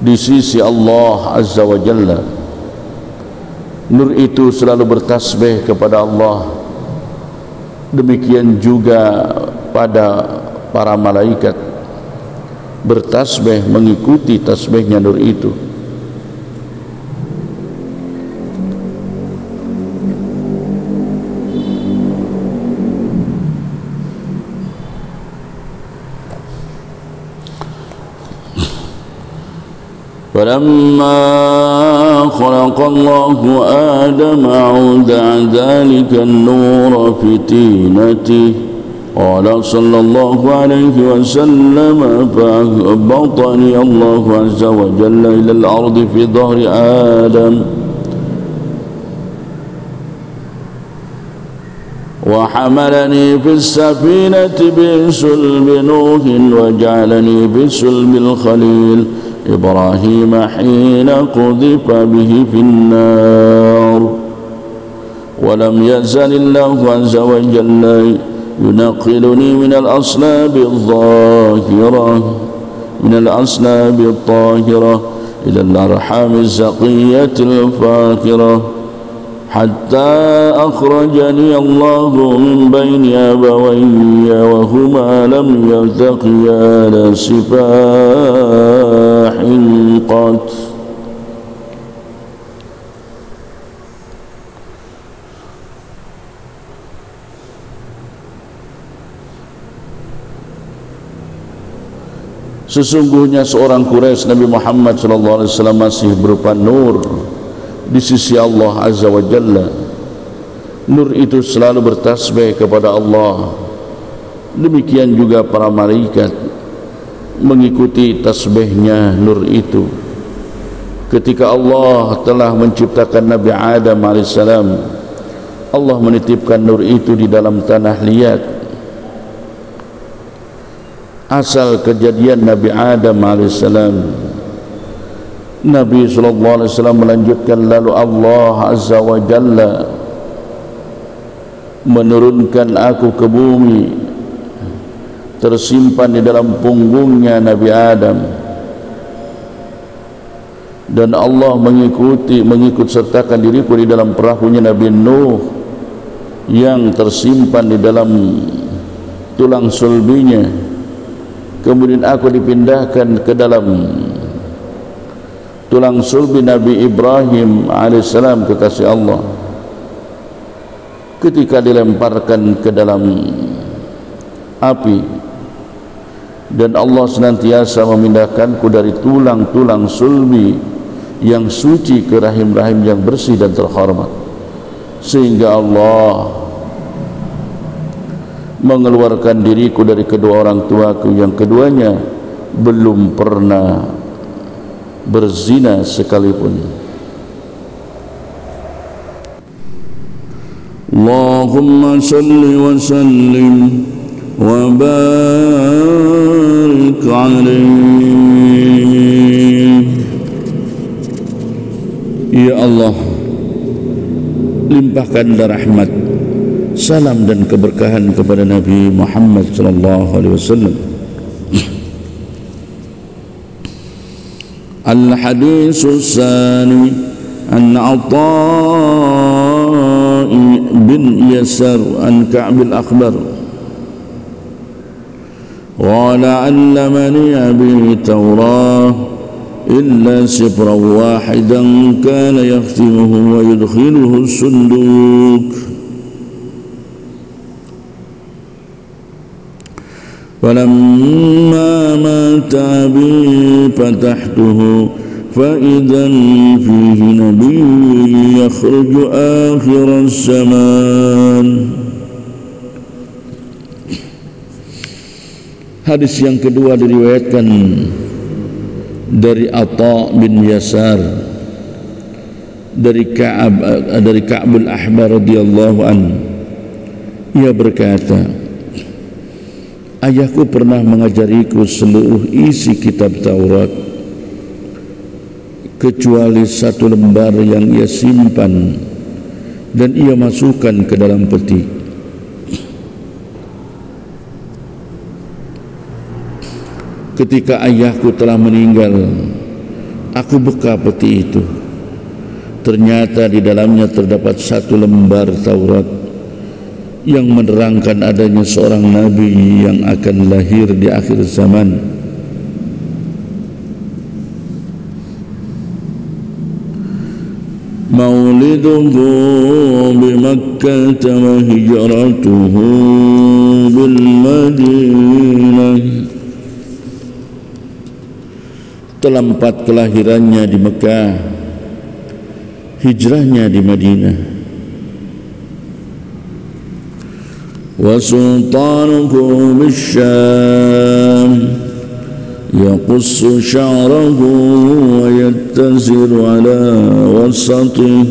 di sisi Allah azza wa jalla. Nur itu selalu bertasbih kepada Allah. Demikian juga pada para malaikat bertasbih mengikuti tasbihnya nur itu. فلما خلق الله آدم أودع ذلك النور في طينته قال صلى الله عليه وسلم فأهبطني الله عز وجل إلى الأرض في ظهر آدم وحملني في السفينة بسلب نوح وجعلني بسلب الخليل إبراهيم حين قذف به في النار ولم يزل الله عز وجل ينقلني من الأصلاب الطاهرة إلى الأرحام الزقية الفاخرة حتى أخرجني الله من بين أبوي وهما لم يلتقيا على سفاح قط. Sesungguhnya seorang Quraisy Nabi Muhammad sallallahu alaihi wasallam masih berupa nur di sisi Allah azza wa jalla. Nur itu selalu bertasbih kepada Allah. Demikian juga para malaikat mengikuti tasbihnya nur itu. Ketika Allah telah menciptakan Nabi Adam alaihissalam, Allah menitipkan nur itu di dalam tanah liat. Asal kejadian Nabi Adam alaihissalam, Nabi sallallahu alaihi wasallam melanjutkan, lalu Allah azza wa jalla menurunkan aku ke bumi, tersimpan di dalam punggungnya Nabi Adam, dan Allah mengikut sertakan diriku di dalam perahunya Nabi Nuh yang tersimpan di dalam tulang sulbinya. Kemudian aku dipindahkan ke dalam tulang sulbi Nabi Ibrahim alaihissalam, kekasih Allah, ketika dilemparkan ke dalam api. dan Allah senantiasa memindahkanku dari tulang-tulang sulbi yang suci ke rahim-rahim yang bersih dan terhormat, sehingga Allah mengeluarkan diriku dari kedua orang tuaku yang keduanya belum pernah berzina sekalipun. Allahumma salli wa sallim wa barik alaihi. Ya Allah, limpahkanlah rahmat, salam dan keberkahan kepada Nabi Muhammad sallallahu alaihi wasallam. Al-haditsus tsani an Atha' bin Yasar an Ka'b al-Akhbar qala 'allamani abi Taurah illa sifran wahidan kana yakhtimuhu wa yudkhiluhu as-sunduk. فلما مات أبي فتحته فإذا فيه نبي يخرج آخر الزمان. Hadis yang kedua diriwayatkan dari Atha bin Yasar dari Ka'b al-Ahbar radhiyallahu anhu. Ia berkata, ayahku pernah mengajariku seluruh isi kitab Taurat kecuali satu lembar yang ia simpan dan ia masukkan ke dalam peti. Ketika ayahku telah meninggal, aku buka peti itu. Ternyata di dalamnya terdapat satu lembar Taurat yang menerangkan adanya seorang nabi yang akan lahir di akhir zaman. Mauliduhu bi Makkah wa hijratuhu bil Madinah. Tempat kelahirannya di Mekah, hijrahnya di Madinah. وسلطانه بالشام يقص شعره ويتزر على وسطه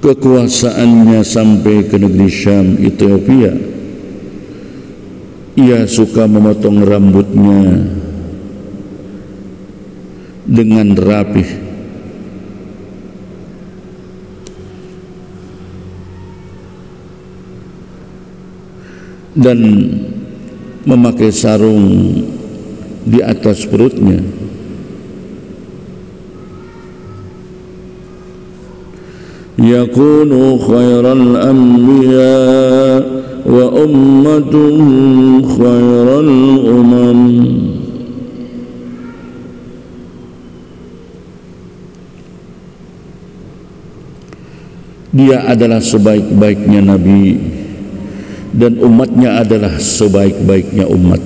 kekuasaannya sampai ke negeri Syam, Ethiopia. Ia suka memotong rambutnya dengan rapih dan memakai sarung di atas perutnya. Yakunu khairal anbiya wa ummatuhu khairal umam. Dia adalah sebaik-baiknya Nabi dan umatnya adalah sebaik-baiknya umat.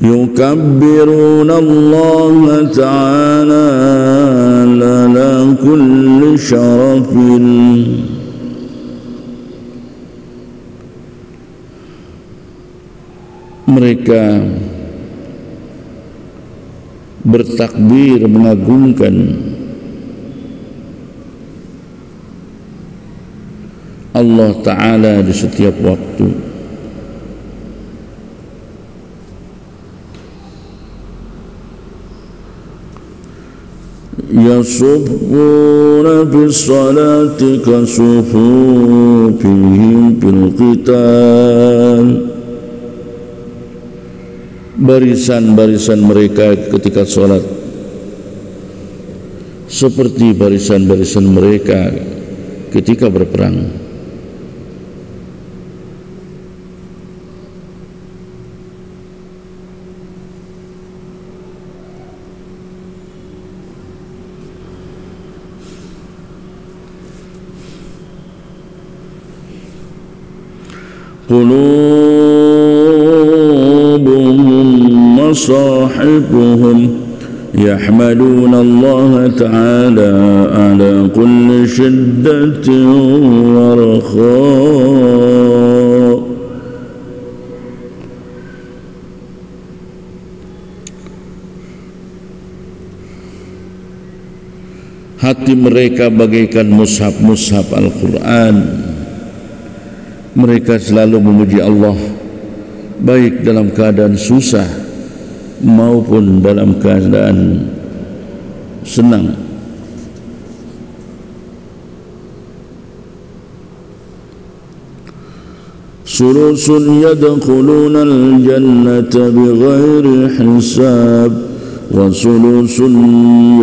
Yukabbiruna Allah Ta'ala ala kulli syarafin. Mereka bertakbir mengagungkan Allah Ta'ala di setiap waktu. Yasuffuna bis salati kasufufihim bil qital. Barisan-barisan mereka ketika sholat seperti barisan-barisan mereka ketika berperang. قلوبهم مصاحفهم يحمدون الله تعالى على كل شدة ورخاء. Hati mereka bagaikan mushaf-mushaf Al-Quran. Mereka selalu memuji Allah, baik dalam keadaan susah maupun dalam keadaan senang. Sulusun yadkhuluna al-jannata bighairi hisab وَسُلُسٌ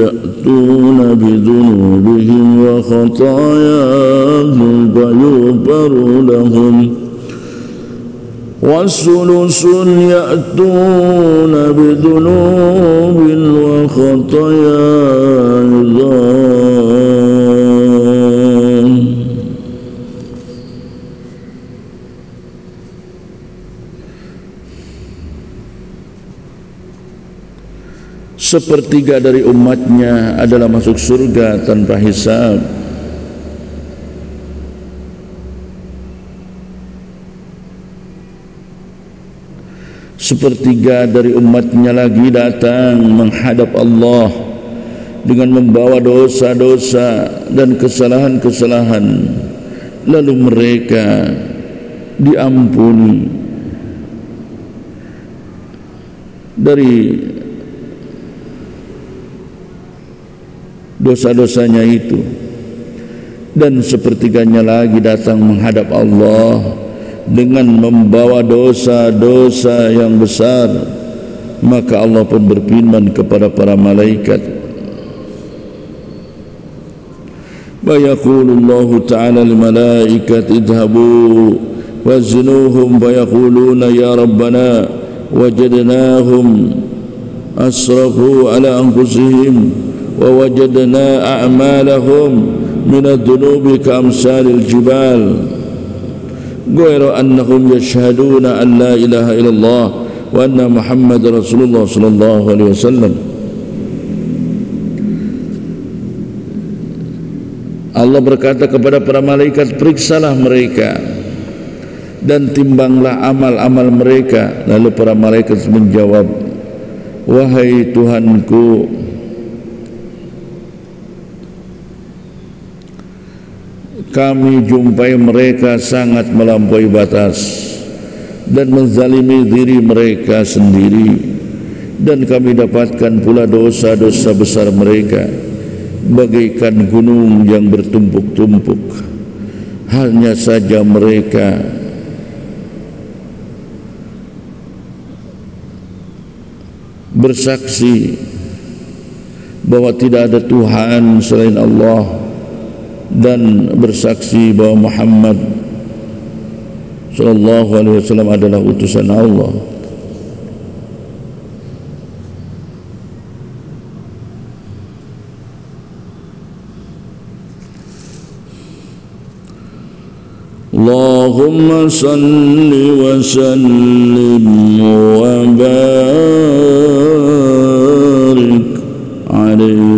يَأْتُونَ بِذُنُوبِهِمْ وَخَطَايَاهُمْ فَيُغْفَرُ لَهُمْ وَسُلُسٌ يَأْتُونَ بِذُنُوبٍ وَخَطَايَاهُمْ sepertiga dari umatnya adalah masuk surga tanpa hisab. Sepertiga dari umatnya lagi datang menghadap Allah dengan membawa dosa-dosa dan kesalahan-kesalahan, lalu mereka diampuni dari dosa-dosanya itu, dan sepertiganya lagi datang menghadap Allah dengan membawa dosa-dosa yang besar, maka Allah pun berfirman kepada para malaikat, wa yaqulu Allah ta'ala lil malaikati idhabu waznuhum fa yaquluna ya rabbana wajadnahum asrafu ala anfusihim ووجدنا أعمالهم من الذنوب كأمثال الجبال غير أنهم يشهدون أن لا إله إلا الله وأن محمد رسول الله صلى الله عليه وسلم. Allah berkata kepada para malaikat, periksalah mereka dan timbanglah amal-amal mereka. Lalu para malaikat menjawab, wahai Tuhanku, kami jumpai mereka sangat melampaui batas dan menzalimi diri mereka sendiri, dan kami dapatkan pula dosa-dosa besar mereka bagaikan gunung yang bertumpuk-tumpuk. Hanya saja mereka bersaksi bahwa tidak ada Tuhan selain Allah, dan bersaksi bahwa Muhammad sallallahu alaihi wasallam adalah utusan Allah. Allahumma salli wa sallim wa barik alaihi.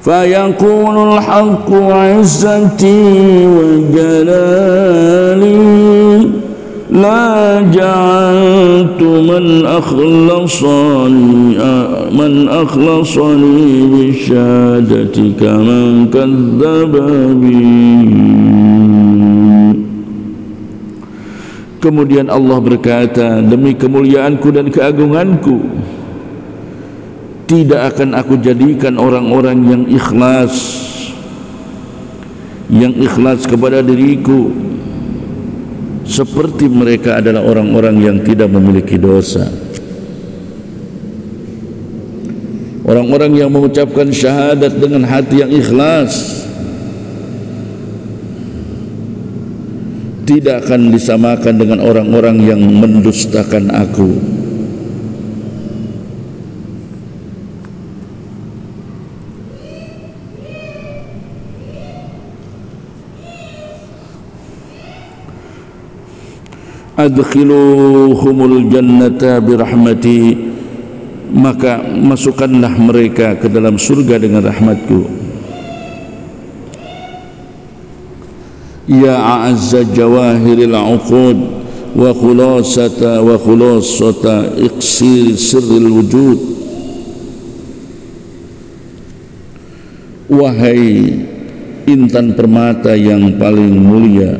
فيقول الحق عزتي وجلالي لا جعلت من أخلصني بشهادتك من كذب بي. Kemudian Allah berkata, demi kemuliaanku dan keagunganku, tidak akan aku jadikan orang-orang yang ikhlas kepada diriku seperti mereka adalah orang-orang yang tidak memiliki dosa. Orang-orang yang mengucapkan syahadat dengan hati yang ikhlas, tidak akan disamakan dengan orang-orang yang mendustakan aku. Adkhiluhumul jannata birahmati, maka masukkanlah mereka ke dalam surga dengan rahmatku. Ya a'azza jawahiril uqud wa khulasata iqsir sirril wujud, wahai intan permata yang paling mulia,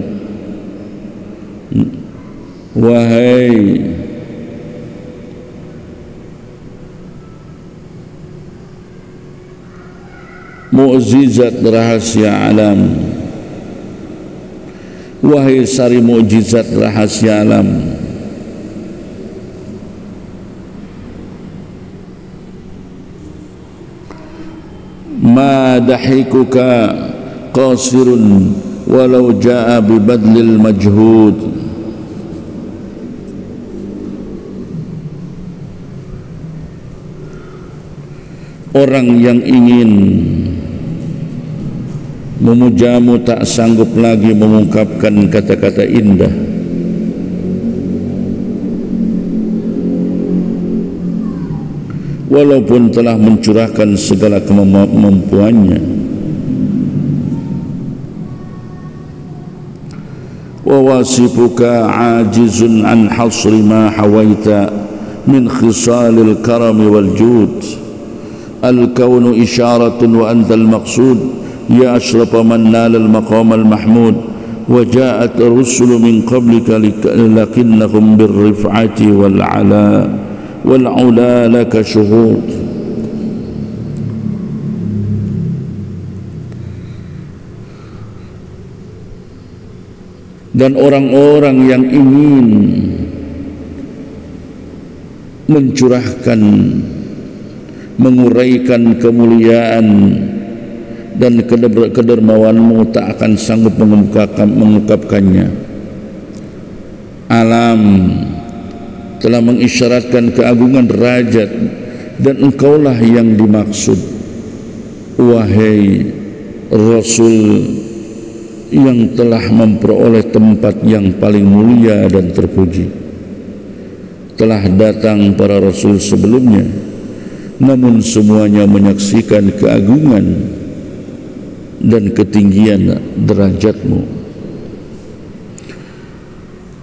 wahai mukjizat rahasia alam, wahai sari mukjizat rahasia alam, ma dahikuka qasirun walau jaa bi badlil majhud. Orang yang ingin memujamu tak sanggup lagi mengungkapkan kata-kata indah. Walaupun telah mencurahkan segala kemampuannya. Wa wasifuka ajizun an hasri ma hawaita min khisalil karami wal jud. Al-kaunu isyaratun wa anta al-maqsud, ya ashrafa man nala al-maqam al-mahmud, wa ja'at ar-rusulu min qablika lakinnahum bir-rif'ati wal-'ala wal-'ula laka syuhud. Dan orang-orang yang ingin mencurahkan, menguraikan kemuliaan dan kedermawanmu tak akan sanggup mengungkapkannya. Alam telah mengisyaratkan keagungan derajat dan engkaulah yang dimaksud, wahai Rasul yang telah memperoleh tempat yang paling mulia dan terpuji. Telah datang para Rasul sebelumnya, namun semuanya menyaksikan keagungan dan ketinggian derajatmu.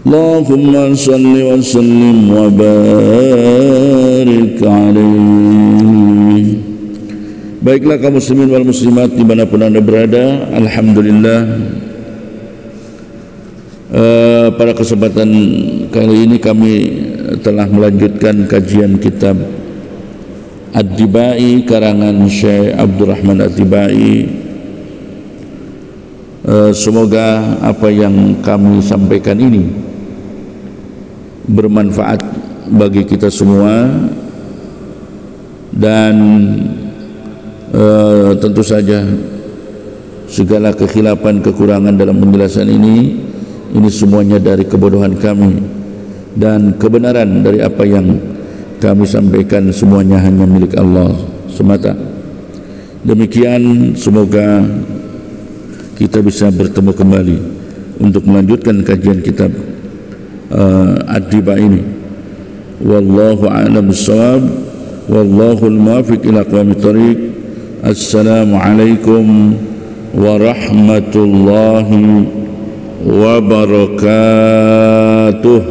Allahumma salli wa sallim wa barik alaihi. Baiklah kaum muslimin wal muslimat dimanapun anda berada, alhamdulillah pada kesempatan kali ini kami telah melanjutkan kajian kitab Ad-Dibai karangan Syekh Abdurrahman Ad-Dibai. Semoga apa yang kami sampaikan ini bermanfaat bagi kita semua, dan tentu saja segala kekhilafan, kekurangan dalam penjelasan ini semuanya dari kebodohan kami, dan kebenaran dari apa yang kami sampaikan semuanya hanya milik Allah semata. Demikian, semoga kita bisa bertemu kembali untuk melanjutkan kajian kitab Ad-Diba ini. Wallahu a'lam bissawab, wallahu al-muwaffiq ila aqwamit thoriq. Assalamualaikum warahmatullahi wabarakatuh.